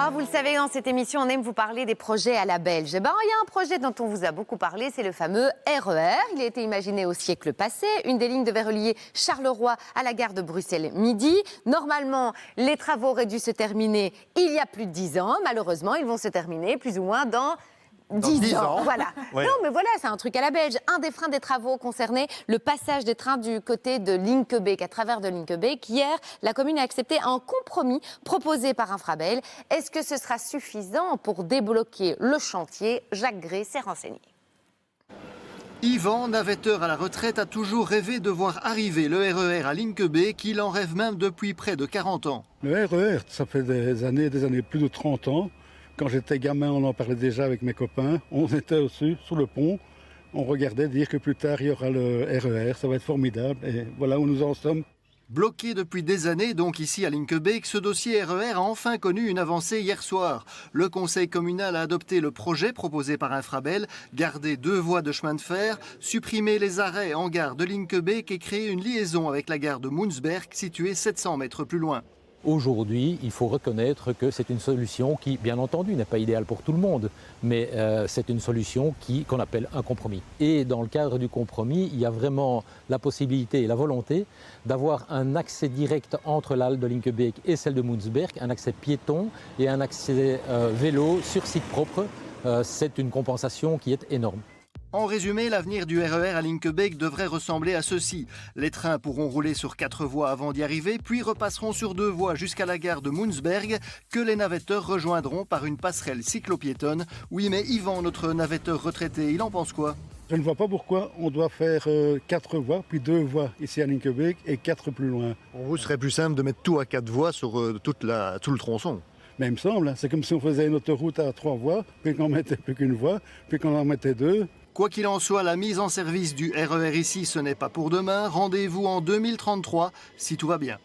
Ah, vous le savez, dans cette émission, on aime vous parler des projets à la belge. Eh ben, il y a un projet dont on vous a beaucoup parlé, c'est le fameux RER. Il a été imaginé au siècle passé. Une des lignes devait relier Charleroi à la gare de Bruxelles-Midi. Normalement, les travaux auraient dû se terminer il y a plus de 10 ans. Malheureusement, ils vont se terminer plus ou moins dans 10 ans. Voilà. Ouais. Non, mais voilà, c'est un truc à la belge. Un des freins des travaux concernait le passage des trains du côté de Linkebeek, à travers de Linkebeek. Hier, la commune a accepté un compromis proposé par Infrabel. Est-ce que ce sera suffisant pour débloquer le chantier? Jacques Gré s'est renseigné. Yvan, navetteur à la retraite, a toujours rêvé de voir arriver le RER à Linkebeek. Il en rêve même depuis près de 40 ans. Le RER, ça fait des années, plus de 30 ans. Quand j'étais gamin, on en parlait déjà avec mes copains. On était au-dessus, sous le pont. On regardait dire que plus tard, il y aura le RER. Ça va être formidable. Et voilà où nous en sommes. Bloqué depuis des années, donc ici à Linkebeek, ce dossier RER a enfin connu une avancée hier soir. Le conseil communal a adopté le projet proposé par Infrabel, garder 2 voies de chemin de fer, supprimer les arrêts en gare de Linkebeek et créer une liaison avec la gare de Moensberg, située 700 mètres plus loin. Aujourd'hui, il faut reconnaître que c'est une solution qui, bien entendu, n'est pas idéale pour tout le monde, mais c'est une solution qu'on appelle un compromis. Et dans le cadre du compromis, il y a vraiment la possibilité et la volonté d'avoir un accès direct entre la halle de Linkebeek et celle de Moensberg, un accès piéton et un accès vélo sur site propre. C'est une compensation qui est énorme. En résumé, l'avenir du RER à Linkebeek devrait ressembler à ceci. Les trains pourront rouler sur 4 voies avant d'y arriver, puis repasseront sur 2 voies jusqu'à la gare de Moensberg, que les navetteurs rejoindront par une passerelle cyclo-piétonne. Oui, mais Yvan, notre navetteur retraité, il en pense quoi? Je ne vois pas pourquoi on doit faire 4 voies, puis 2 voies ici à Linkebeek et 4 plus loin. Pour vous, ce serait plus simple de mettre tout à 4 voies sur tout le tronçon. Mais il me semble, c'est comme si on faisait une autoroute à 3 voies, puis qu'on mettait plus qu'une voie, puis qu'on en mettait 2. Quoi qu'il en soit, la mise en service du RER ici, ce n'est pas pour demain. Rendez-vous en 2033, si tout va bien.